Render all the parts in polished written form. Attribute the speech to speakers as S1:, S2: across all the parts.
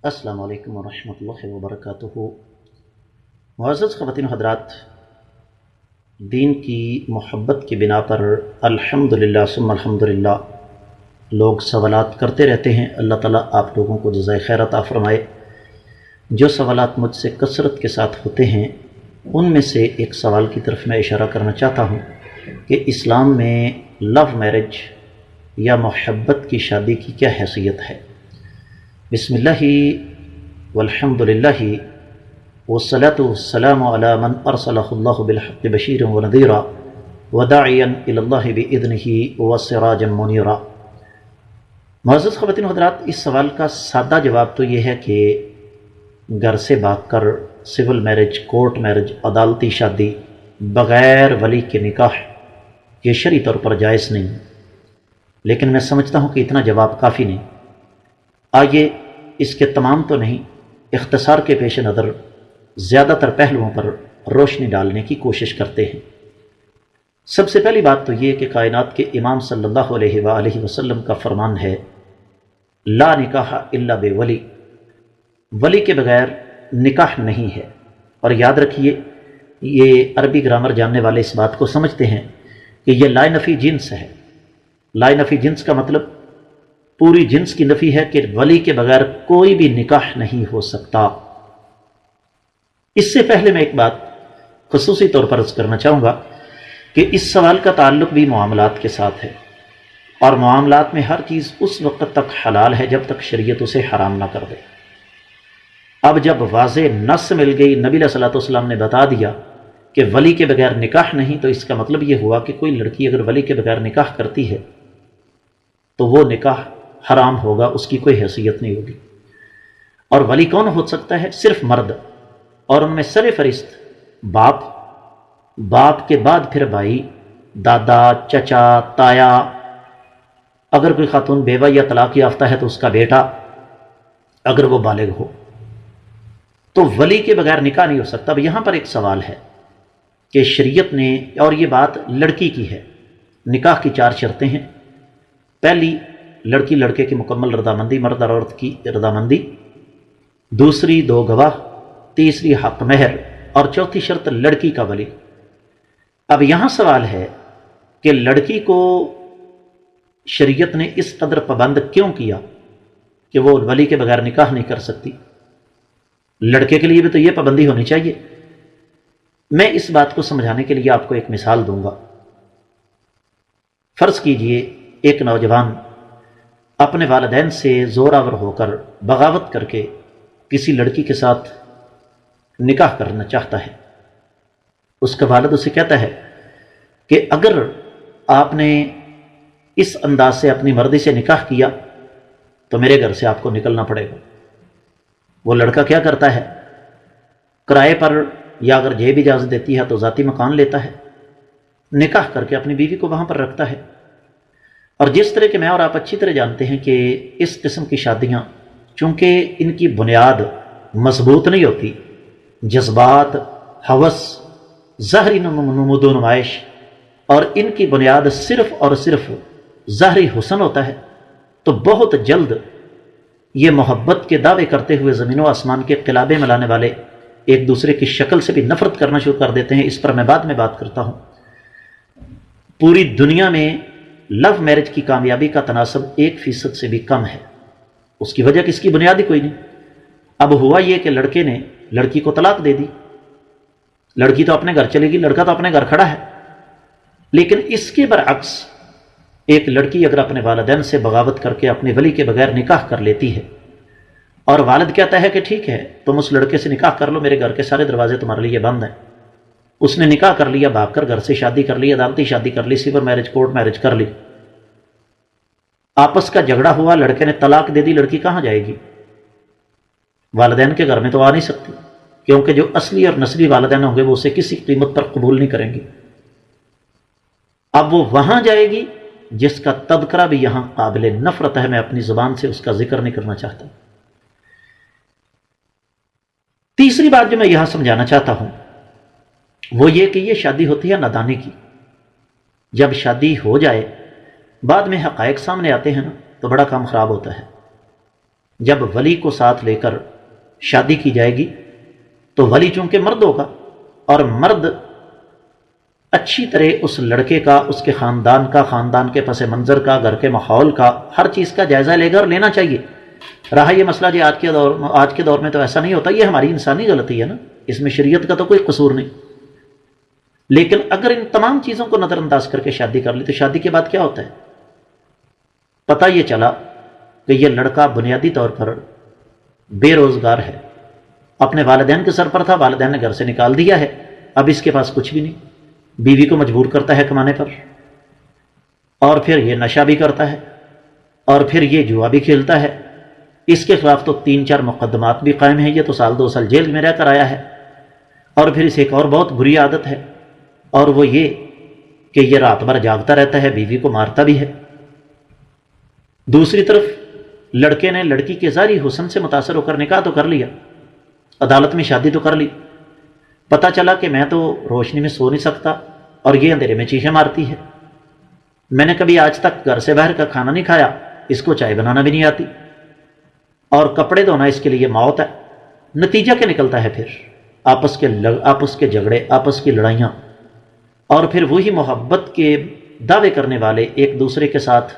S1: السلام علیکم ورحمۃ اللہ وبرکاتہ۔ معزز خواتین و حضرات، دین کی محبت کی بنا پر الحمدللہ ثم الحمدللہ لوگ سوالات کرتے رہتے ہیں۔ اللہ تعالیٰ آپ لوگوں کو جزائے خیر عطا فرمائے۔ جو سوالات مجھ سے کثرت کے ساتھ ہوتے ہیں ان میں سے ایک سوال کی طرف میں اشارہ کرنا چاہتا ہوں کہ اسلام میں لو میرج یا محبت کی شادی کی کیا حیثیت ہے۔ بسم اللہ والحمد للہ والصلاة والسلام علی من ارسلہ اللہ بالحق بشیرا ونذیرا وداعیا الی اللہ باذنہ وسراجا منیرا۔ معزز خواتین و حضرات، اس سوال کا سادہ جواب تو یہ ہے کہ گھر سے بھاگ کر سول میرج، کورٹ میرج، عدالتی شادی بغیر ولی کے نکاح یہ شرعی طور پر جائز نہیں، لیکن میں سمجھتا ہوں کہ اتنا جواب کافی نہیں۔ آئیے اس کے تمام تو نہیں، اختصار کے پیش نظر زیادہ تر پہلوؤں پر روشنی ڈالنے کی کوشش کرتے ہیں۔ سب سے پہلی بات تو یہ کہ کائنات کے امام صلی اللہ علیہ وآلہ وسلم کا فرمان ہے، لا نکاح الا بولی، ولی کے بغیر نکاح نہیں ہے۔ اور یاد رکھیے، یہ عربی گرامر جاننے والے اس بات کو سمجھتے ہیں کہ یہ لا نفی جنس ہے۔ لا نفی جنس کا مطلب پوری جنس کی نفی ہے کہ ولی کے بغیر کوئی بھی نکاح نہیں ہو سکتا۔ اس سے پہلے میں ایک بات خصوصی طور پر عرض کرنا چاہوں گا کہ اس سوال کا تعلق بھی معاملات کے ساتھ ہے، اور معاملات میں ہر چیز اس وقت تک حلال ہے جب تک شریعت اسے حرام نہ کر دے۔ اب جب واضح نص مل گئی، نبی علیہ الصلوۃ والسلام نے بتا دیا کہ ولی کے بغیر نکاح نہیں، تو اس کا مطلب یہ ہوا کہ کوئی لڑکی اگر ولی کے بغیر نکاح کرتی ہے تو وہ نکاح حرام ہوگا، اس کی کوئی حیثیت نہیں ہوگی۔ اور ولی کون ہو سکتا ہے؟ صرف مرد، اور ان میں سر فہرست باپ، باپ کے بعد پھر بھائی، دادا، چچا، تایا، اگر کوئی خاتون بیوہ یا طلاق یافتہ ہے تو اس کا بیٹا اگر وہ بالغ ہو، تو ولی کے بغیر نکاح نہیں ہو سکتا۔ اب یہاں پر ایک سوال ہے کہ شریعت نے، اور یہ بات لڑکی کی ہے، نکاح کی 4 شرطیں ہیں۔ پہلی، لڑکی لڑکے کی مکمل رضامندی، مرد اور عورت کی رضامندی۔ دوسری، 2 گواہ۔ تیسری، حق مہر۔ اور چوتھی شرط، لڑکی کا ولی۔ اب یہاں سوال ہے کہ لڑکی کو شریعت نے اس قدر پابند کیوں کیا کہ وہ ولی کے بغیر نکاح نہیں کر سکتی؟ لڑکے کے لیے بھی تو یہ پابندی ہونی چاہیے۔ میں اس بات کو سمجھانے کے لیے آپ کو ایک مثال دوں گا۔ فرض کیجئے ایک نوجوان اپنے والدین سے زور آور ہو کر، بغاوت کر کے کسی لڑکی کے ساتھ نکاح کرنا چاہتا ہے۔ اس کا والد اسے کہتا ہے کہ اگر آپ نے اس انداز سے اپنی مرضی سے نکاح کیا تو میرے گھر سے آپ کو نکلنا پڑے گا۔ وہ لڑکا کیا کرتا ہے؟ کرائے پر، یا اگر جیب اجازت دیتی ہے تو ذاتی مکان لیتا ہے، نکاح کر کے اپنی بیوی کو وہاں پر رکھتا ہے۔ اور جس طرح کہ میں اور آپ اچھی طرح جانتے ہیں کہ اس قسم کی شادیاں چونکہ ان کی بنیاد مضبوط نہیں ہوتی، جذبات، ہوس، ظاہری نمود و نمائش، اور ان کی بنیاد صرف اور صرف ظاہری حسن ہوتا ہے، تو بہت جلد یہ محبت کے دعوے کرتے ہوئے زمین و آسمان کے قلابے ملانے والے ایک دوسرے کی شکل سے بھی نفرت کرنا شروع کر دیتے ہیں۔ اس پر میں بعد میں بات کرتا ہوں۔ پوری دنیا میں لو میرج کی کامیابی کا تناسب 1% سے بھی کم ہے۔ اس کی وجہ کس کی بنیاد ہی کوئی نہیں۔ اب ہوا یہ کہ لڑکے نے لڑکی کو طلاق دے دی، لڑکی تو اپنے گھر چلے گی، لڑکا تو اپنے گھر کھڑا ہے۔ لیکن اس کے برعکس ایک لڑکی اگر اپنے والدین سے بغاوت کر کے اپنے ولی کے بغیر نکاح کر لیتی ہے، اور والد کہتا ہے کہ ٹھیک ہے تم اس لڑکے سے نکاح کر لو، میرے گھر کے سارے دروازے تمہارے لیے بند ہیں، اس نے نکاح کر لیا، بھاگ کر گھر سے شادی کر لی، عدالتی شادی کر لی، سول میرج، کورٹ میرج کر لی، آپس کا جھگڑا ہوا، لڑکے نے طلاق دے دی، لڑکی کہاں جائے گی؟ والدین کے گھر میں تو آ نہیں سکتی، کیونکہ جو اصلی اور نسلی والدین ہوں گے وہ اسے کسی قیمت پر قبول نہیں کریں گے۔ اب وہ وہاں جائے گی جس کا تذکرہ بھی یہاں قابل نفرت ہے، میں اپنی زبان سے اس کا ذکر نہیں کرنا چاہتا۔ تیسری بات جو میں یہاں سمجھانا چاہتا ہوں وہ یہ کہ یہ شادی ہوتی ہے نادانی کی۔ جب شادی ہو جائے بعد میں حقائق سامنے آتے ہیں نا تو بڑا کام خراب ہوتا ہے۔ جب ولی کو ساتھ لے کر شادی کی جائے گی تو ولی چونکہ مرد ہوگا، اور مرد اچھی طرح اس لڑکے کا، اس کے خاندان کا، خاندان کے پس منظر کا، گھر کے ماحول کا، ہر چیز کا جائزہ لے گا اور لینا چاہیے۔ رہا یہ مسئلہ جی آج کے دور میں تو ایسا نہیں ہوتا، یہ ہماری انسانی غلطی ہے نا، اس میں شریعت کا تو کوئی قصور نہیں۔ لیکن اگر ان تمام چیزوں کو نظر انداز کر کے شادی کر لی تو شادی کے بعد کیا ہوتا ہے؟ پتہ یہ چلا کہ یہ لڑکا بنیادی طور پر بے روزگار ہے، اپنے والدین کے سر پر تھا، والدین نے گھر سے نکال دیا ہے، اب اس کے پاس کچھ بھی نہیں، بیوی کو مجبور کرتا ہے کمانے پر، اور پھر یہ نشہ بھی کرتا ہے، اور پھر یہ جوا بھی کھیلتا ہے۔ اس کے خلاف تو 3-4 مقدمات بھی قائم ہیں، یہ تو 2 سال جیل میں رہ کر آیا ہے۔ اور پھر اسے ایک اور بہت بری عادت ہے، اور وہ یہ کہ یہ رات بھر جاگتا رہتا ہے، بیوی کو مارتا بھی ہے۔ دوسری طرف لڑکے نے لڑکی کے ظاہری حسن سے متاثر ہو کر نکاح تو کر لیا، عدالت میں شادی تو کر لی، پتہ چلا کہ میں تو روشنی میں سو نہیں سکتا اور یہ اندھیرے میں چیخیں مارتی ہے، میں نے کبھی آج تک گھر سے باہر کا کھانا نہیں کھایا، اس کو چائے بنانا بھی نہیں آتی، اور کپڑے دھونا اس کے لیے موت ہے۔ نتیجہ کیا نکلتا ہے پھر؟ آپس کے جھگڑے، آپس کی لڑائیاں، اور پھر وہی محبت کے دعوے کرنے والے ایک دوسرے کے ساتھ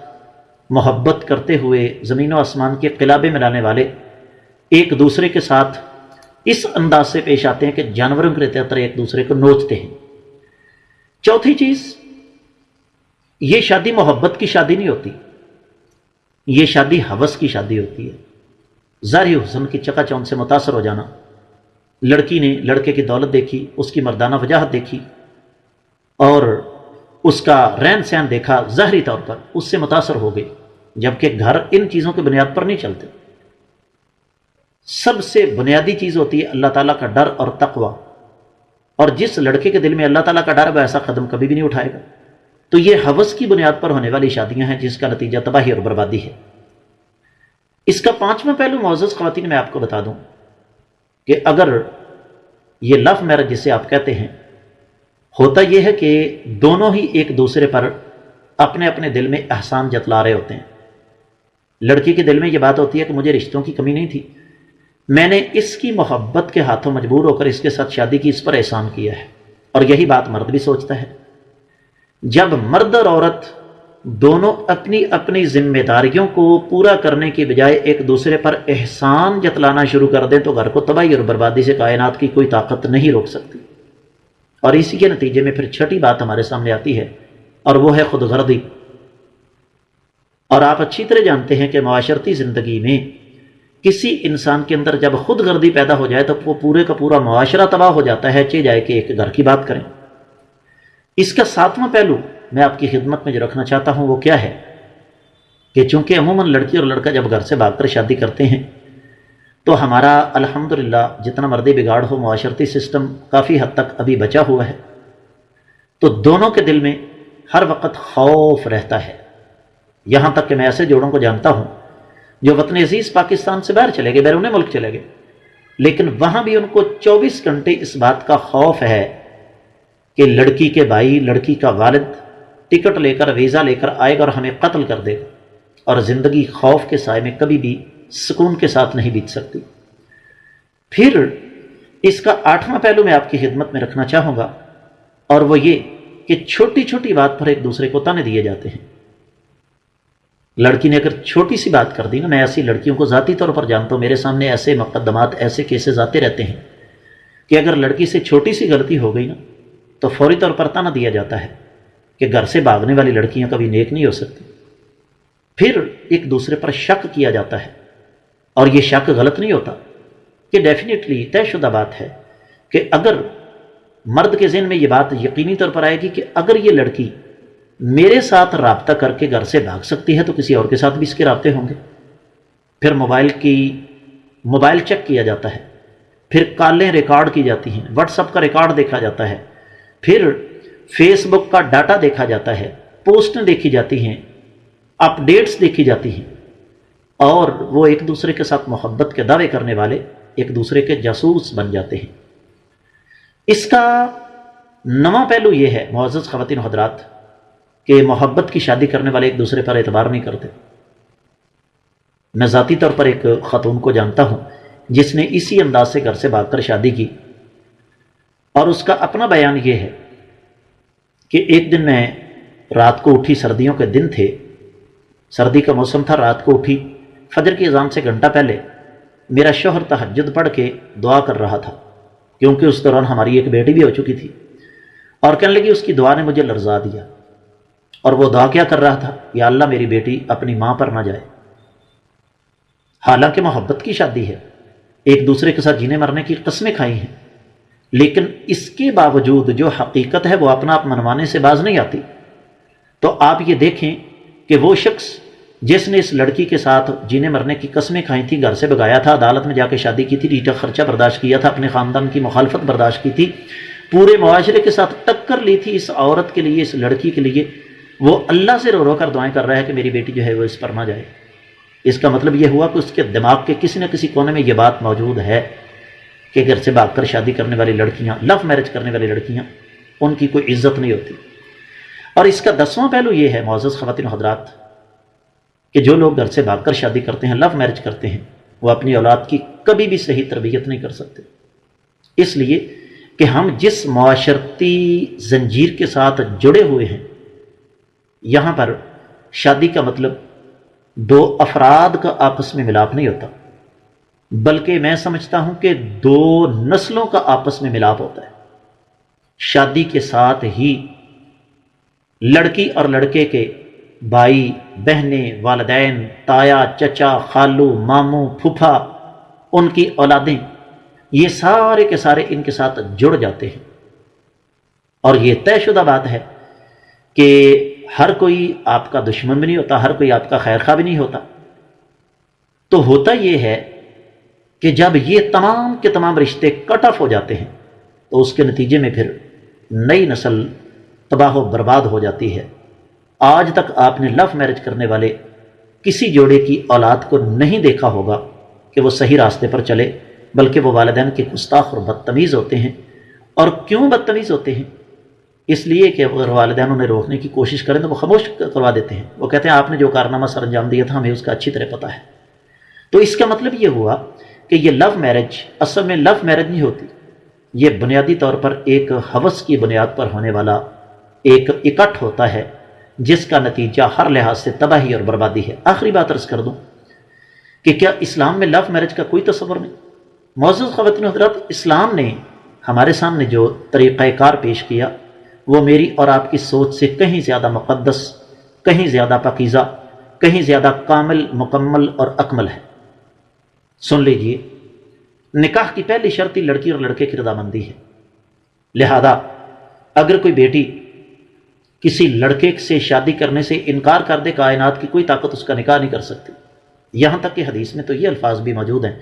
S1: محبت کرتے ہوئے زمین و آسمان کے قلابے ملانے والے ایک دوسرے کے ساتھ اس انداز سے پیش آتے ہیں کہ جانوروں کی طرح ایک دوسرے کو نوچتے ہیں۔ چوتھی چیز، یہ شادی محبت کی شادی نہیں ہوتی، یہ شادی ہوس کی شادی ہوتی ہے۔ ظاہری حسن کی چکا چوند سے متاثر ہو جانا، لڑکی نے لڑکے کی دولت دیکھی، اس کی مردانہ وجاہت دیکھی، اور اس کا رہن سہن دیکھا، ظاہری طور پر اس سے متاثر ہو گئی، جبکہ گھر ان چیزوں کی بنیاد پر نہیں چلتے۔ سب سے بنیادی چیز ہوتی ہے اللہ تعالیٰ کا ڈر اور تقوی، اور جس لڑکے کے دل میں اللہ تعالیٰ کا ڈر وہ ایسا قدم کبھی بھی نہیں اٹھائے گا۔ تو یہ ہوس کی بنیاد پر ہونے والی شادیاں ہیں جس کا نتیجہ تباہی اور بربادی ہے۔ اس کا 5واں پہلو معزز خواتین میں آپ کو بتا دوں کہ اگر یہ لو میرج جسے آپ کہتے ہیں، ہوتا یہ ہے کہ دونوں ہی ایک دوسرے پر اپنے اپنے دل میں احسان جتلا رہے ہوتے ہیں۔ لڑکی کے دل میں یہ بات ہوتی ہے کہ مجھے رشتوں کی کمی نہیں تھی، میں نے اس کی محبت کے ہاتھوں مجبور ہو کر اس کے ساتھ شادی کی، اس پر احسان کیا ہے، اور یہی بات مرد بھی سوچتا ہے۔ جب مرد اور عورت دونوں اپنی اپنی ذمہ داریوں کو پورا کرنے کی بجائے ایک دوسرے پر احسان جتلانا شروع کر دیں تو گھر کو تباہی اور بربادی سے کائنات کی کوئی طاقت نہیں روک سکتی۔ اور اسی کے نتیجے میں پھر چھٹی بات ہمارے سامنے آتی ہے، اور وہ ہے خود غرضی۔ اور آپ اچھی طرح جانتے ہیں کہ معاشرتی زندگی میں کسی انسان کے اندر جب خود غرضی پیدا ہو جائے تو وہ پورے کا پورا معاشرہ تباہ ہو جاتا ہے، چاہے جائے کہ ایک گھر کی بات کریں۔ اس کا 7واں پہلو میں آپ کی خدمت میں جو رکھنا چاہتا ہوں وہ کیا ہے کہ چونکہ عموماً لڑکی اور لڑکا جب گھر سے بھاگ کر شادی کرتے ہیں تو ہمارا الحمدللہ جتنا مرضی بگاڑ ہو معاشرتی سسٹم کافی حد تک ابھی بچا ہوا ہے، تو دونوں کے دل میں ہر وقت خوف رہتا ہے۔ یہاں تک کہ میں ایسے جوڑوں کو جانتا ہوں جو وطن عزیز پاکستان سے باہر چلے گئے، بیرون ملک چلے گئے، لیکن وہاں بھی ان کو 24 گھنٹے اس بات کا خوف ہے کہ لڑکی کے بھائی، لڑکی کا والد ٹکٹ لے کر، ویزا لے کر آئے گا اور ہمیں قتل کر دے گا، اور زندگی خوف کے سائے میں کبھی بھی سکون کے ساتھ نہیں بیت سکتی۔ پھر اس کا 8واں پہلو میں آپ کی خدمت میں رکھنا چاہوں گا، اور وہ یہ کہ چھوٹی چھوٹی بات پر ایک دوسرے کو تانے دیے جاتے ہیں۔ لڑکی نے اگر چھوٹی سی بات کر دی نا، میں ایسی لڑکیوں کو ذاتی طور پر جانتا ہوں، میرے سامنے ایسے مقدمات، ایسے کیسز آتے رہتے ہیں کہ اگر لڑکی سے چھوٹی سی غلطی ہو گئی نا تو فوری طور پر تانا دیا جاتا ہے کہ گھر سے بھاگنے والی لڑکیاں کبھی نیک نہیں ہو سکتی۔ پھر ایک دوسرے پر شک کیا جاتا ہے، اور یہ شک غلط نہیں ہوتا، کہ ڈیفینیٹلی طے شدہ بات ہے کہ اگر مرد کے ذہن میں یہ بات یقینی طور پر آئے گی کہ اگر یہ لڑکی میرے ساتھ رابطہ کر کے گھر سے بھاگ سکتی ہے تو کسی اور کے ساتھ بھی اس کے رابطے ہوں گے۔ پھر موبائل چیک کیا جاتا ہے، پھر کالیں ریکارڈ کی جاتی ہیں، واٹس ایپ کا ریکارڈ دیکھا جاتا ہے، پھر فیس بک کا ڈاٹا دیکھا جاتا ہے، پوسٹیں دیکھی جاتی ہیں، اپ ڈیٹس دیکھی جاتی ہیں، اور وہ ایک دوسرے کے ساتھ محبت کے دعوے کرنے والے ایک دوسرے کے جاسوس بن جاتے ہیں۔ اس کا 9واں پہلو یہ ہے معزز خواتین و حضرات کہ محبت کی شادی کرنے والے ایک دوسرے پر اعتبار نہیں کرتے۔ میں ذاتی طور پر ایک خاتون کو جانتا ہوں جس نے اسی انداز سے گھر سے بھاگ کر شادی کی، اور اس کا اپنا بیان یہ ہے کہ ایک دن میں رات کو اٹھی، سردیوں کے دن تھے، سردی کا موسم تھا، رات کو اٹھی، فجر کی اذان سے گھنٹہ پہلے میرا شوہر تہجد پڑھ کے دعا کر رہا تھا، کیونکہ اس دوران ہماری ایک بیٹی بھی ہو چکی تھی، اور کہنے لگی اس کی دعا نے مجھے لرزا دیا۔ اور وہ دعا کیا کر رہا تھا؟ یا اللہ میری بیٹی اپنی ماں پر نہ جائے۔ حالانکہ محبت کی شادی ہے، ایک دوسرے کے ساتھ جینے مرنے کی قسمیں کھائی ہیں، لیکن اس کے باوجود جو حقیقت ہے وہ اپنا آپ منوانے سے باز نہیں آتی۔ تو آپ یہ دیکھیں کہ وہ شخص جس نے اس لڑکی کے ساتھ جینے مرنے کی قسمیں کھائی تھی، گھر سے بگایا تھا، عدالت میں جا کے شادی کی تھی، ریٹا خرچہ برداشت کیا تھا، اپنے خاندان کی مخالفت برداشت کی تھی، پورے معاشرے کے ساتھ ٹکر لی تھی اس عورت کے لیے، اس لڑکی کے لیے، وہ اللہ سے رو رو کر دعائیں کر رہا ہے کہ میری بیٹی جو ہے وہ اس پر نہ جائے۔ اس کا مطلب یہ ہوا کہ اس کے دماغ کے کسی نہ کسی کونے میں یہ بات موجود ہے کہ گھر سے بھاگ کر شادی کرنے والی لڑکیاں، لو میرج کرنے والی لڑکیاں، ان کی کوئی عزت نہیں ہوتی۔ اور اس کا 10واں پہلو یہ ہے معزز خواتین و حضرات کہ جو لوگ گھر سے بھاگ کر شادی کرتے ہیں، لو میرج کرتے ہیں، وہ اپنی اولاد کی کبھی بھی صحیح تربیت نہیں کر سکتے، اس لیے کہ ہم جس معاشرتی زنجیر کے ساتھ جڑے ہوئے ہیں، یہاں پر شادی کا مطلب دو افراد کا آپس میں ملاپ نہیں ہوتا، بلکہ میں سمجھتا ہوں کہ دو نسلوں کا آپس میں ملاپ ہوتا ہے۔ شادی کے ساتھ ہی لڑکی اور لڑکے کے بھائی، بہنیں، والدین، تایا، چچا، خالو، ماموں، پھوپھا، ان کی اولادیں، یہ سارے کے سارے ان کے ساتھ جڑ جاتے ہیں، اور یہ طے شدہ بات ہے کہ ہر کوئی آپ کا دشمن بھی نہیں ہوتا، ہر کوئی آپ کا خیر خواہ بھی نہیں ہوتا۔ تو ہوتا یہ ہے کہ جب یہ تمام کے تمام رشتے کٹ آف ہو جاتے ہیں تو اس کے نتیجے میں پھر نئی نسل تباہ و برباد ہو جاتی ہے۔ آج تک آپ نے لو میرج کرنے والے کسی جوڑے کی اولاد کو نہیں دیکھا ہوگا کہ وہ صحیح راستے پر چلے، بلکہ وہ والدین کے گستاخ اور بدتمیز ہوتے ہیں۔ اور کیوں بدتمیز ہوتے ہیں؟ اس لیے کہ اگر والدین انہیں روکنے کی کوشش کریں تو وہ خاموش کروا دیتے ہیں، وہ کہتے ہیں آپ نے جو کارنامہ سر انجام دیا تھا ہمیں اس کا اچھی طرح پتہ ہے۔ تو اس کا مطلب یہ ہوا کہ یہ لو میرج اصل میں لو میرج نہیں ہوتی، یہ بنیادی طور پر ایک ہوس کی بنیاد پر ہونے والا ایک اکٹھ ہوتا ہے جس کا نتیجہ ہر لحاظ سے تباہی اور بربادی ہے۔ آخری بات عرض کر دوں کہ کیا اسلام میں لو میرج کا کوئی تصور نہیں؟ معزز خواتین و حضرات، اسلام نے ہمارے سامنے جو طریقہ کار پیش کیا وہ میری اور آپ کی سوچ سے کہیں زیادہ مقدس، کہیں زیادہ پاکیزہ، کہیں زیادہ کامل، مکمل اور اکمل ہے۔ سن لیجئے، نکاح کی پہلی شرط لڑکی اور لڑکے کی رضامندی ہے، لہذا اگر کوئی بیٹی کسی لڑکے سے شادی کرنے سے انکار کر دے، کائنات کی کوئی طاقت اس کا نکاح نہیں کر سکتی۔ یہاں تک کہ حدیث میں تو یہ الفاظ بھی موجود ہیں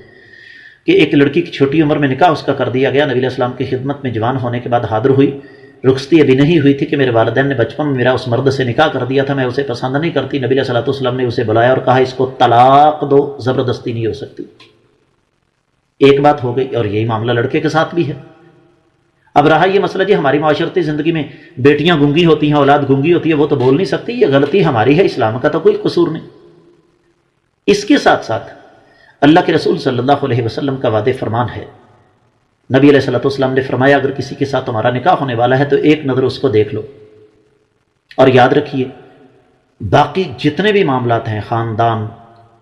S1: کہ ایک لڑکی کی چھوٹی عمر میں نکاح اس کا کر دیا گیا، نبی علیہ السلام کی خدمت میں جوان ہونے کے بعد حاضر ہوئی، رخصتی ابھی نہیں ہوئی تھی کہ میرے والدین نے بچپن میں میرا اس مرد سے نکاح کر دیا تھا، میں اسے پسند نہیں کرتی، نبی علیہ السلام نے اسے بلایا اور کہا اس کو طلاق دو، زبردستی نہیں ہو سکتی۔ ایک بات ہو گئی، اور یہی معاملہ لڑکے کے ساتھ بھی ہے۔ اب رہا یہ مسئلہ جی ہماری معاشرتی زندگی میں بیٹیاں گونگی ہوتی ہیں، اولاد گونگی ہوتی ہے، وہ تو بول نہیں سکتی، یہ غلطی ہماری ہے، اسلام کا تو کوئی قصور نہیں۔ اس کے ساتھ ساتھ اللہ کے رسول صلی اللہ علیہ وسلم کا وعدہ فرمان ہے، نبی علیہ السلام نے فرمایا اگر کسی کے ساتھ تمہارا نکاح ہونے والا ہے تو ایک نظر اس کو دیکھ لو، اور یاد رکھیے باقی جتنے بھی معاملات ہیں، خاندان،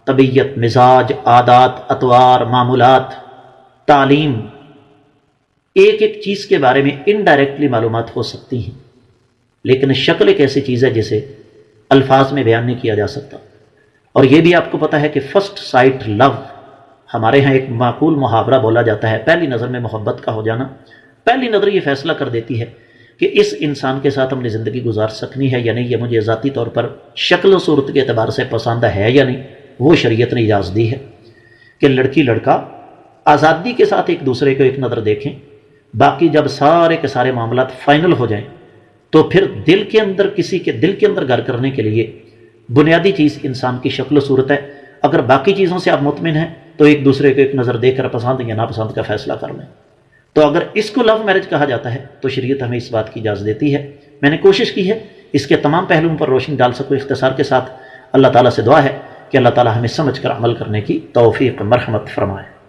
S1: طبیعت، مزاج، عادات، اطوار، معمولات، تعلیم، ایک ایک چیز کے بارے میں انڈائریکٹلی معلومات ہو سکتی ہیں، لیکن شکل ایک ایسی چیز ہے جسے الفاظ میں بیان نہیں کیا جا سکتا۔ اور یہ بھی آپ کو پتہ ہے کہ فرسٹ سائٹ لو، ہمارے ہاں ایک معقول محاورہ بولا جاتا ہے، پہلی نظر میں محبت کا ہو جانا۔ پہلی نظر یہ فیصلہ کر دیتی ہے کہ اس انسان کے ساتھ ہم نے زندگی گزار سکنی ہے یا نہیں، یہ مجھے ذاتی طور پر شکل و صورت کے اعتبار سے پسند ہے یا نہیں۔ وہ شریعت نے اجازت دی ہے کہ لڑکی لڑکا آزادی کے ساتھ ایک دوسرے کو ایک نظر دیکھیں، باقی جب سارے کے سارے معاملات فائنل ہو جائیں تو پھر دل کے اندر، کسی کے دل کے اندر گھر کرنے کے لیے بنیادی چیز انسان کی شکل و صورت ہے۔ اگر باقی چیزوں سے آپ مطمئن ہیں تو ایک دوسرے کو ایک نظر دیکھ کر پسند یا ناپسند کا فیصلہ کر لیں۔ تو اگر اس کو لو میرج کہا جاتا ہے تو شریعت ہمیں اس بات کی اجازت دیتی ہے۔ میں نے کوشش کی ہے اس کے تمام پہلوؤں پر روشنی ڈال سکوں۔ اختصار کے ساتھ اللہ تعالیٰ سے دعا ہے کہ اللہ تعالی ہمیں سمجھ کر عمل کرنے کی توفیق مرحمت فرمائے۔